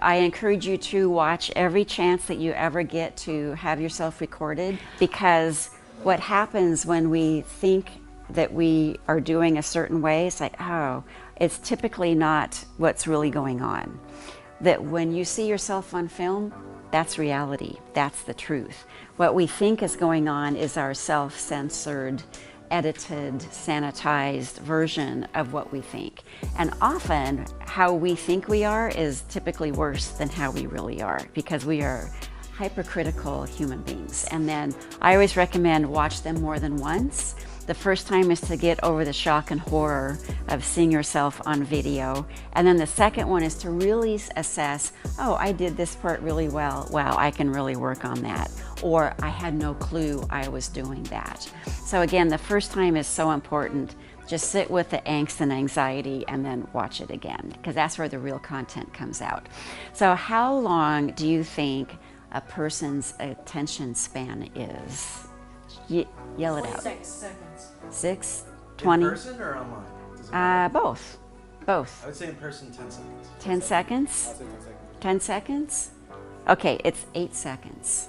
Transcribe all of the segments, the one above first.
I encourage you to watch every chance that you ever get to have yourself recorded, because what happens when we think that we are doing a certain way, it's like, oh, it's typically not what's really going on. That when you see yourself on film, that's reality, that's the truth. What we think is going on is our self-censored, edited, sanitized version of what we think. And often, how we think we are is typically worse than how we really are, because we are hypercritical human beings. And then I always recommend watch them more than once. The first time is to get over the shock and horror of seeing yourself on video. And then the second one is to really assess, oh, I did this part really well. Wow, I can really work on that. Or I had no clue I was doing that. So again, the first time is so important. Just sit with the angst and anxiety and then watch it again, because that's where the real content comes out. So how long do you think a person's attention span is? Yell it out. 6 seconds. 6, 20? In person or online? Does it matter? Both. Both. I would say in person 10 seconds. 10 seconds? I'll say 10 seconds. 10 seconds? Okay, it's 8 seconds.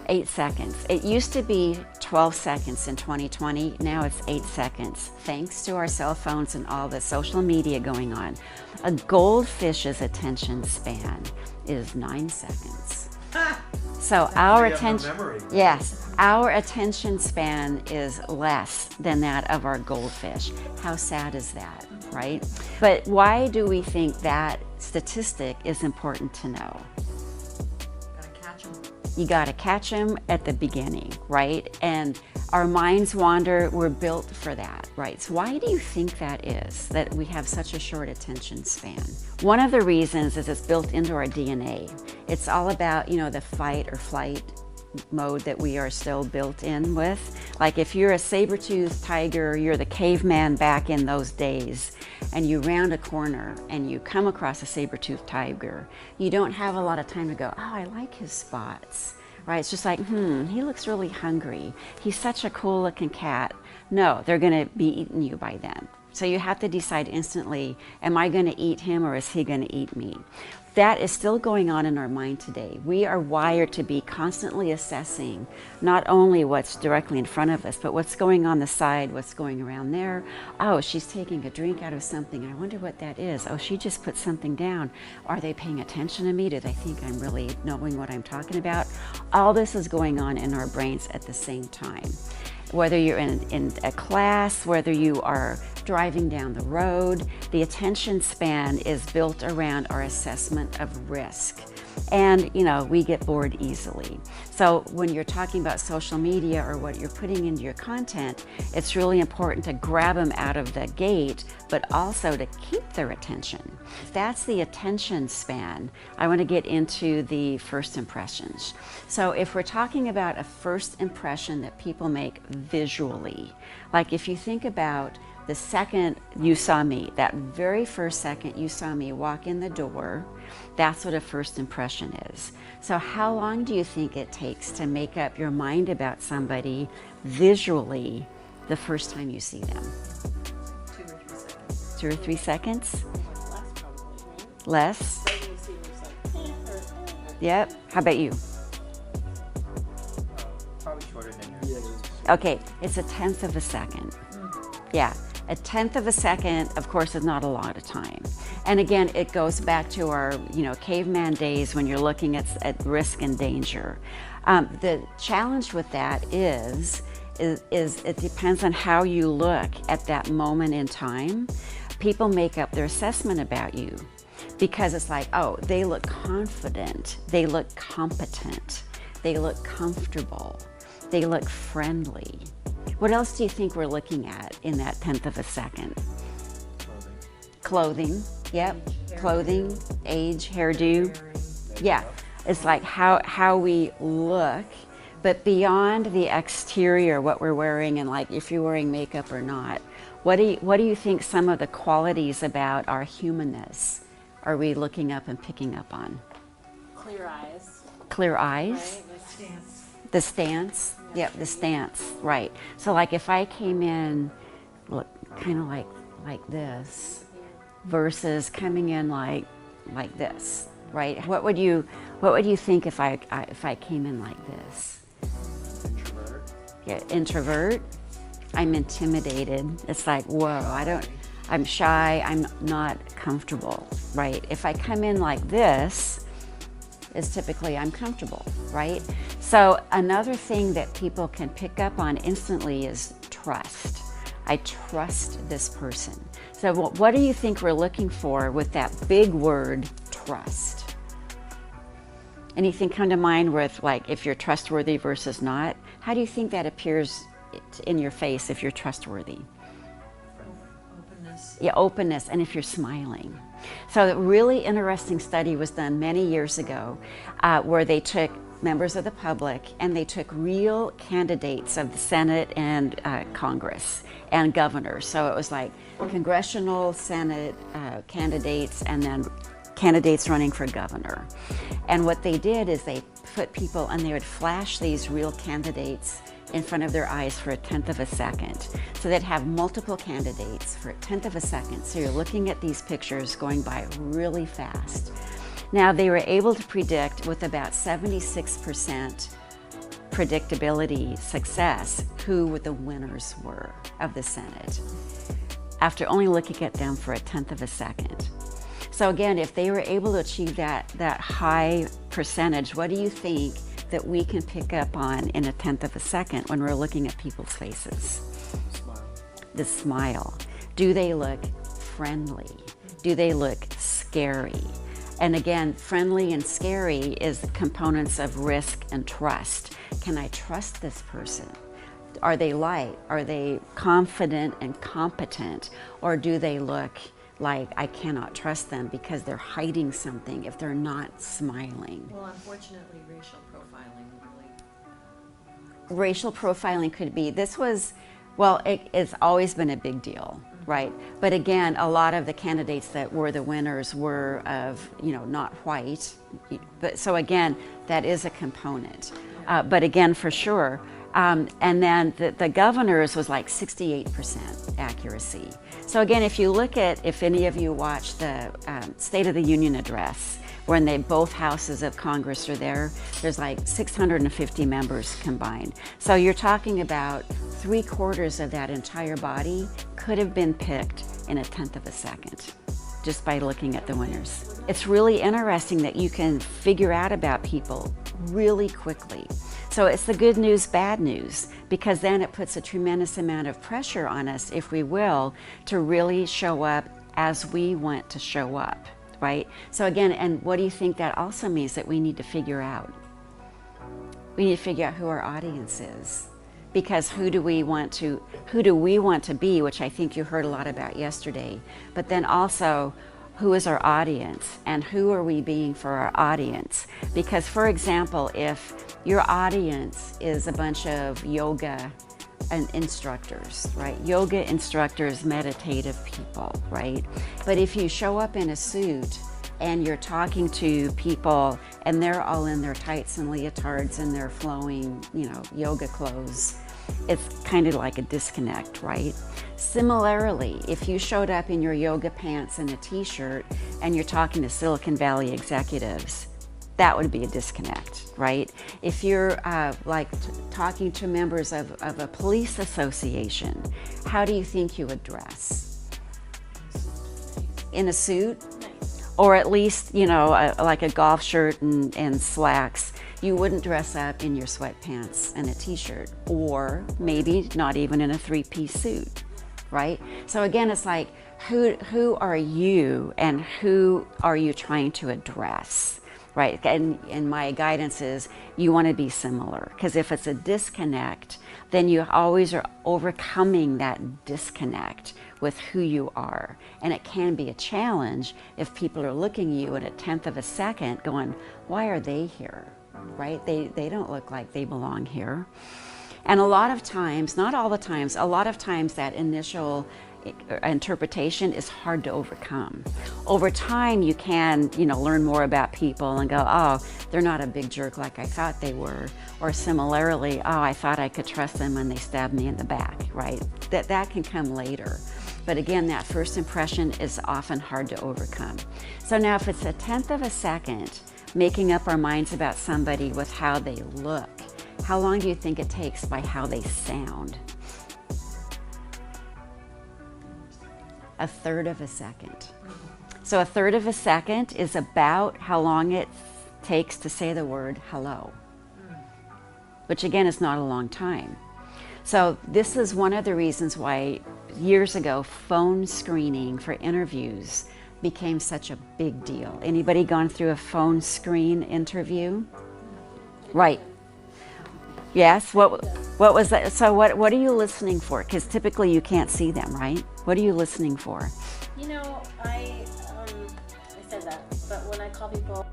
8 seconds. It used to be 12 seconds in 2020. Now it's 8 seconds, thanks to our cell phones and all the social media going on. A goldfish's attention span is 9 seconds. So our attention, yes, our attention span is less than that of our goldfish. How sad is that, right? But why do we think that statistic is important to know? Gotta catch 'em. You got to catch them at the beginning, right? And our minds wander, we're built for that, right? So why do you think that is, that we have such a short attention span? One of the reasons is it's built into our DNA. It's all about, you know, the fight or flight mode that we are still built in with. Like if you're a saber-toothed tiger, you're the caveman back in those days, and you round a corner and you come across a saber-toothed tiger, you don't have a lot of time to go, oh, I like his spots, right? It's just like, he looks really hungry. He's such a cool looking cat. No, they're gonna be eating you by then. So you have to decide instantly, am I gonna eat him or is he gonna eat me? That is still going on in our mind today. We are wired to be constantly assessing not only what's directly in front of us, but what's going on the side, what's going around there. Oh, she's taking a drink out of something. I wonder what that is. Oh, she just put something down. Are they paying attention to me? Do they think I'm really knowing what I'm talking about? All this is going on in our brains at the same time. Whether you're in a class, whether you are driving down the road, the attention span is built around our assessment of risk. And, you know, we get bored easily. So when you're talking about social media or what you're putting into your content, it's really important to grab them out of the gate, but also to keep their attention. If that's the attention span, I want to get into the first impressions. So if we're talking about a first impression that people make visually, like if you think about the second you saw me, that very first second you saw me walk in the door, that's what a first impression is. So how long do you think it takes to make up your mind about somebody visually the first time you see them? 2 or 3 seconds. 2 or 3 seconds? Less probably, right? Less? Right when you see them, it's like, Yep. How about you? Probably shorter than yours. Okay, it's 1/10 of a second. Yeah. 1/10 of a second, of course, is not a lot of time. And again, it goes back to our, caveman days when you're looking at risk and danger. The challenge with that is it depends on how you look at that moment in time. People make up their assessment about you because it's like, oh, they look confident, they look competent, they look comfortable, they look friendly. What else do you think we're looking at in that 1/10 of a second? Clothing. Yep. Clothing, age, hairdo. Yeah. It's like how we look, but beyond the exterior, what we're wearing, and like if you're wearing makeup or not, what do you think some of the qualities about our humanness are we looking up and picking up on? clear eyes. Clear eyes. Right? The stance. The stance. Yep, the stance. Right. So like if I came in, look, kind of like this, versus coming in like this, right? What would you think if I came in like this? Introvert. Yeah, introvert. I'm intimidated. It's like, whoa, I'm shy, I'm not comfortable, right? If I come in like this, it's typically I'm comfortable, right? So another thing that people can pick up on instantly is trust. I trust this person. So what do you think we're looking for with that big word, trust? Anything come to mind with, like, if you're trustworthy versus not? How do you think that appears in your face if you're trustworthy? Openness. Yeah, openness, and if you're smiling. So a really interesting study was done many years ago where they took members of the public and they took real candidates of the Senate and Congress and governors. So it was like congressional, Senate candidates, and then candidates running for governor. And what they did is they put people and they would flash these real candidates in front of their eyes for a tenth of a second. So they'd have multiple candidates for a tenth of a second. So you're looking at these pictures going by really fast. Now they were able to predict with about 76% predictability success who the winners were of the Senate after only looking at them for a tenth of a second. So again, if they were able to achieve that high percentage, what do you think that we can pick up on in a tenth of a second when we're looking at people's faces? Smile. The smile. Do they look friendly? Do they look scary? And again, friendly and scary is components of risk and trust. Can I trust this person? Are they light? Are they confident and competent? Or do they look like I cannot trust them because they're hiding something if they're not smiling? Well, unfortunately, racial profiling really. Racial profiling could be, it's always been a big deal, right? But again, a lot of the candidates that were the winners were of, not white. But so again, that is a component. But again, for sure. And then the governors was like 68% accuracy. So again, if any of you watch the State of the Union address, when both houses of Congress are there, there's like 650 members combined. So you're talking about 3/4 of that entire body could have been picked in a tenth of a second, just by looking at the winners. It's really interesting that you can figure out about people really quickly. So it's the good news, bad news, because then it puts a tremendous amount of pressure on us, if we will, to really show up as we want to show up, right? So again, and what do you think that also means that we need to figure out? We need to figure out who our audience is. Because who do we want to be, which I think you heard a lot about yesterday, but then also, who is our audience and who are we being for our audience? Because for example, if your audience is a bunch of yoga and instructors, right? Yoga instructors, meditative people, right? But if you show up in a suit and you're talking to people and they're all in their tights and leotards and their flowing, yoga clothes, it's kind of like a disconnect, right? Similarly, if you showed up in your yoga pants and a t-shirt and you're talking to Silicon Valley executives, that would be a disconnect, right? If you're talking to members of a police association, how do you think you would dress? In a suit? Or at least, like a golf shirt and slacks. You wouldn't dress up in your sweatpants and a t-shirt, or maybe not even in a 3-piece suit, right? So again, it's like, who are you and who are you trying to address, right? And my guidance is you want to be similar, because if it's a disconnect, then you always are overcoming that disconnect with who you are. And it can be a challenge if people are looking at you in a tenth of a second going, why are they here? Right? They don't look like they belong here. And a lot of times, not all the times, a lot of times that initial interpretation is hard to overcome. Over time, you can, learn more about people and go, oh, they're not a big jerk like I thought they were. Or similarly, oh, I thought I could trust them when they stabbed me in the back, right? That can come later. But again, that first impression is often hard to overcome. So now if it's 1/10 of a second, making up our minds about somebody with how they look, how long do you think it takes by how they sound? 1/3 of a second. So 1/3 of a second is about how long it takes to say the word hello, which again is not a long time. So this is one of the reasons why years ago phone screening for interviews became such a big deal. Anybody gone through a phone screen interview? Right. Yes, what was that? So what are you listening for? Because typically you can't see them, right? What are you listening for? You know, I said that, but when I call people